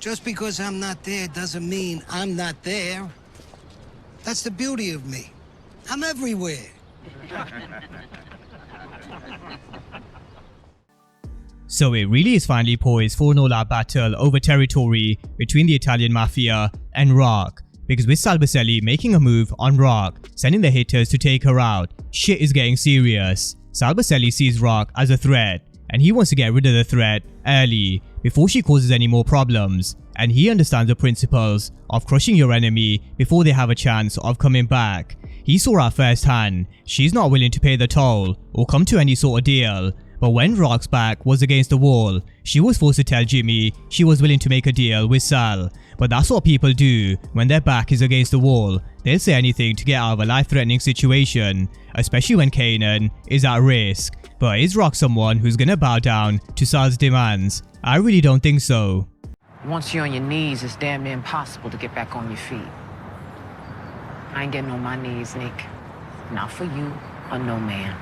Just because I'm not there doesn't mean I'm not there. That's the beauty of me. I'm everywhere. So it really is finally poised for an all-out battle over territory between the Italian Mafia and Rock. Because with Sal Boselli making a move on Rock, sending the hitters to take her out, shit is getting serious. Sal Boselli sees Rock as a threat, and he wants to get rid of the threat early, before she causes any more problems. And he understands the principles of crushing your enemy before they have a chance of coming back. He saw at first hand, she's not willing to pay the toll or come to any sort of deal. But when Rock's back was against the wall, she was forced to tell Jimmy she was willing to make a deal with Sal. But that's what people do when their back is against the wall. They'll say anything to get out of a life-threatening situation, especially when Kanan is at risk. But is Rock someone who's gonna bow down to Sal's demands? I really don't think so. Once you're on your knees, it's damn near impossible to get back on your feet. I ain't getting on my knees, Nick. Not for you or no man.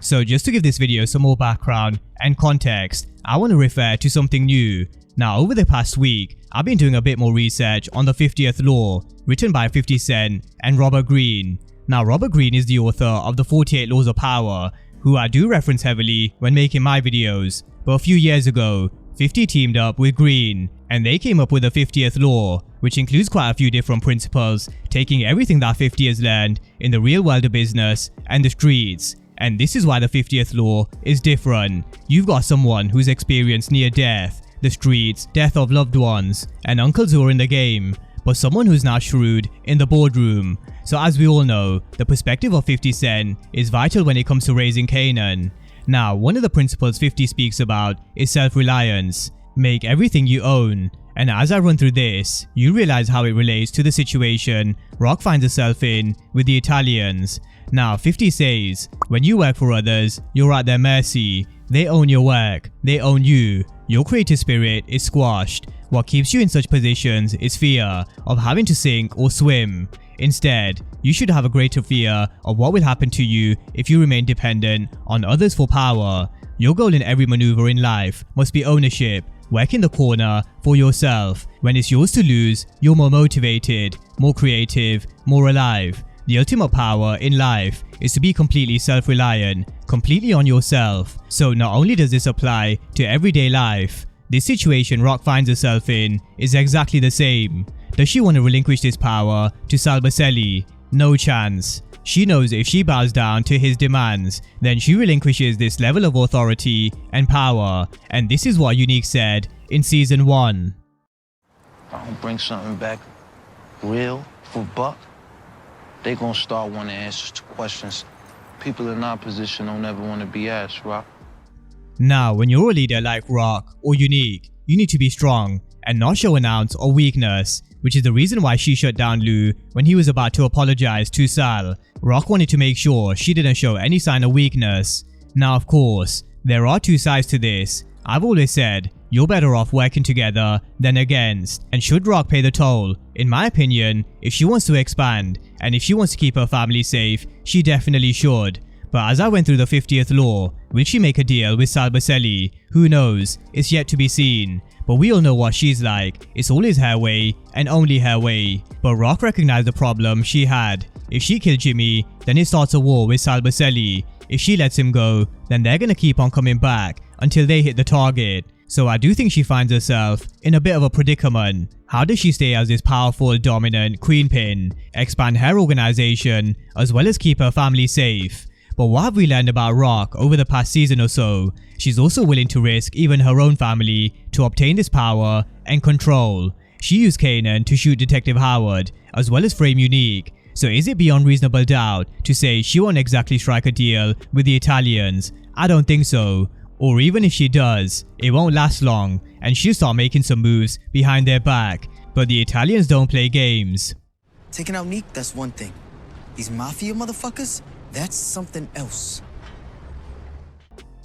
So just to give this video some more background and context, I want to refer to something new. Now over the past week, I've been doing a bit more research on the 50th Law, written by 50 Cent and Robert Greene. Now Robert Greene is the author of the 48 Laws of Power, who I do reference heavily when making my videos. But a few years ago, 50 teamed up with Greene, and they came up with the 50th Law, which includes quite a few different principles, taking everything that 50 has learned in the real world of business and the streets. And this is why the 50th Law is different. You've got someone who's experienced near death, the streets, death of loved ones, and uncles who are in the game, but someone who's now shrewd in the boardroom. So as we all know, the perspective of 50 Cent is vital when it comes to raising Kanan. Now, one of the principles 50 speaks about is self-reliance. Make everything you own. And as I run through this, you realize how it relates to the situation Rock finds herself in with the Italians. Now 50 says, when you work for others, you're at their mercy. They own your work, they own you. Your creative spirit is squashed. What keeps you in such positions is fear of having to sink or swim. Instead, you should have a greater fear of what will happen to you if you remain dependent on others for power. Your goal in every maneuver in life must be ownership, work in the corner for yourself. When it's yours to lose, you're more motivated, more creative, more alive. The ultimate power in life is to be completely self-reliant, completely on yourself. So not only does this apply to everyday life, this situation Rock finds herself in is exactly the same. Does she want to relinquish this power to Sal Boselli? No chance. She knows if she bows down to his demands, then she relinquishes this level of authority and power. And this is what Unique said in Season 1. If I don't bring something back real for Buck, they gonna start wanting answers to questions people in our position don't ever want to be asked, Rock. Now, when you're a leader like Rock or Unique, you need to be strong and not show an ounce of weakness, which is the reason why she shut down Lou when he was about to apologize to Sal. Rock wanted to make sure she didn't show any sign of weakness. Now of course, there are two sides to this. I've always said, you're better off working together than against. And should Rock pay the toll? In my opinion, if she wants to expand, and if she wants to keep her family safe, she definitely should. But as I went through the 50th Law, will she make a deal with Sal Boselli? Who knows? It's yet to be seen. But we all know what she's like. It's always her way and only her way. But Rock recognized the problem she had. If she killed Jimmy, then it starts a war with Sal Boselli. If she lets him go, then they're gonna keep on coming back until they hit the target. So I do think she finds herself in a bit of a predicament. How does she stay as this powerful, dominant queenpin, expand her organization, as well as keep her family safe? But what have we learned about Rock over the past season or so? She's also willing to risk even her own family to obtain this power and control. She used Kanan to shoot Detective Howard, as well as frame Unique. So is it beyond reasonable doubt to say she won't exactly strike a deal with the Italians? I don't think so. Or even if she does, it won't last long and she'll start making some moves behind their back. But the Italians don't play games. Taking out Neek, that's one thing. These mafia motherfuckers, that's something else.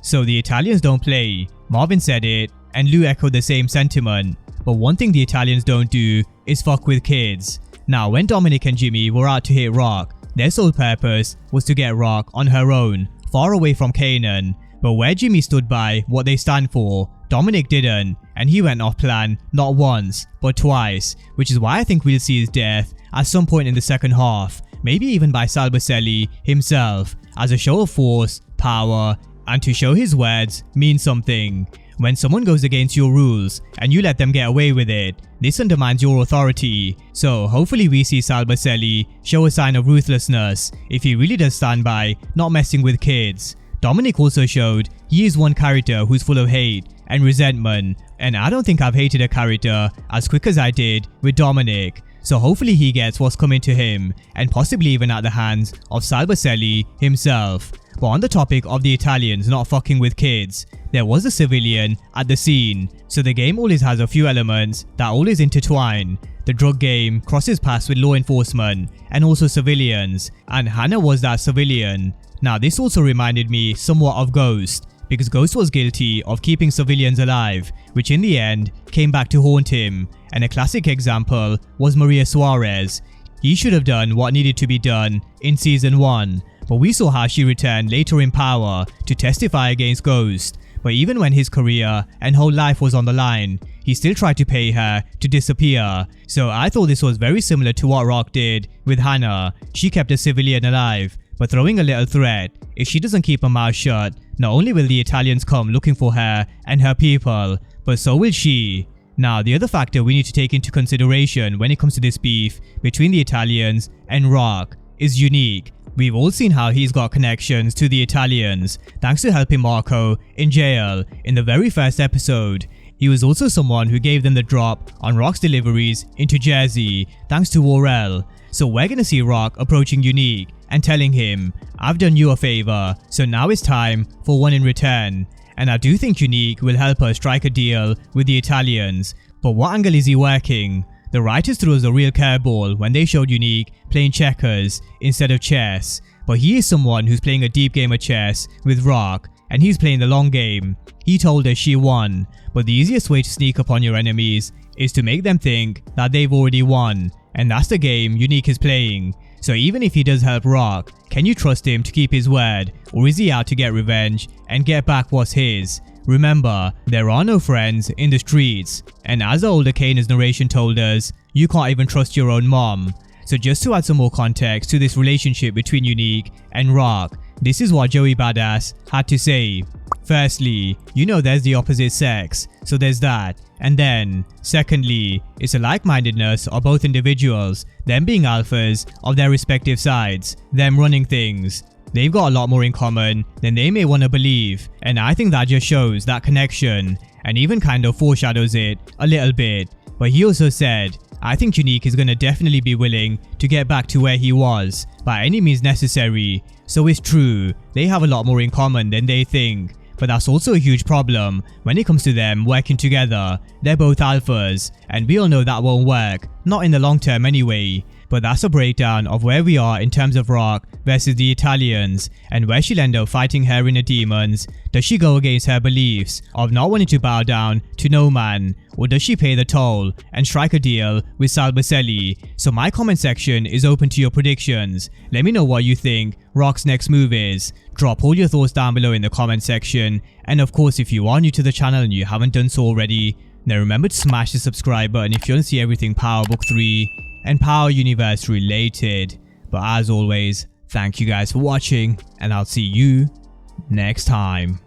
So the Italians don't play. Marvin said it, and Lou echoed the same sentiment. But one thing the Italians don't do is fuck with kids. Now, when Dominic and Jimmy were out to hit Rock, their sole purpose was to get Rock on her own, far away from Kanan. But where Jimmy stood by what they stand for, Dominic didn't, and he went off plan not once but twice, which is why I think we'll see his death at some point in the second half, maybe even by Sal Boselli himself, as a show of force, power, and to show his words mean something. When someone goes against your rules and you let them get away with it, this undermines your authority. So hopefully we see Sal Boselli show a sign of ruthlessness if he really does stand by not messing with kids. Dominic also showed he is one character who's full of hate and resentment, and I don't think I've hated a character as quick as I did with Dominic. So hopefully he gets what's coming to him, and possibly even at the hands of Sal Boselli himself. But on the topic of the Italians not fucking with kids, there was a civilian at the scene, so the game always has a few elements that always intertwine. The drug game crosses paths with law enforcement and also civilians, and Hannah was that civilian. Now this also reminded me somewhat of Ghost, because Ghost was guilty of keeping civilians alive, which in the end came back to haunt him, and a classic example was Maria Suarez. He should have done what needed to be done in season 1, but we saw how she returned later in power to testify against Ghost. But even when his career and whole life was on the line, he still tried to pay her to disappear. So I thought this was very similar to what Rock did with Hannah. She kept a civilian alive, but throwing a little threat: if she doesn't keep her mouth shut, not only will the Italians come looking for her and her people, but so will she. Now, the other factor we need to take into consideration when it comes to this beef between the Italians and Rock is Unique. We've all seen how he's got connections to the Italians, thanks to helping Marco in jail in the very first episode. He was also someone who gave them the drop on Rock's deliveries into Jersey, thanks to Worrell. So we're gonna see Rock approaching Unique and telling him, "I've done you a favor, so now it's time for one in return." And I do think Unique will help us strike a deal with the Italians. But what angle is he working? The writers threw us a real curveball when they showed Unique playing checkers instead of chess. But he is someone who's playing a deep game of chess with Rock, and he's playing the long game. He told us she won, but the easiest way to sneak up on your enemies is to make them think that they've already won, and that's the game Unique is playing. So even if he does help Rock, can you trust him to keep his word, or is he out to get revenge and get back what's his? Remember, there are no friends in the streets, and as the older Kanan's narration told us, you can't even trust your own mom. So just to add some more context to this relationship between Unique and Rock, this is what Joey Badass had to say. Firstly, you know there's the opposite sex, so there's that. And then, secondly, it's a like-mindedness of both individuals, them being alphas of their respective sides, them running things. They've got a lot more in common than they may want to believe, and I think that just shows that connection, and even kind of foreshadows it a little bit. But he also said, I think Unique is going to definitely be willing to get back to where he was, by any means necessary. So it's true, they have a lot more in common than they think. But that's also a huge problem when it comes to them working together. They're both alphas, and we all know that won't work, not in the long term anyway. But that's a breakdown of where we are in terms of Rock versus the Italians, and where she'll end up fighting her inner demons. Does she go against her beliefs of not wanting to bow down to no man, or does she pay the toll and strike a deal with Sal Boselli? So my comment section is open to your predictions. Let me know what you think Rock's next move is. Drop all your thoughts down below in the comment section, and of course if you are new to the channel and you haven't done so already, then remember to smash the subscribe button if you want to see everything Power Book 3 and Power Universe related. But as always, thank you guys for watching, and I'll see you next time.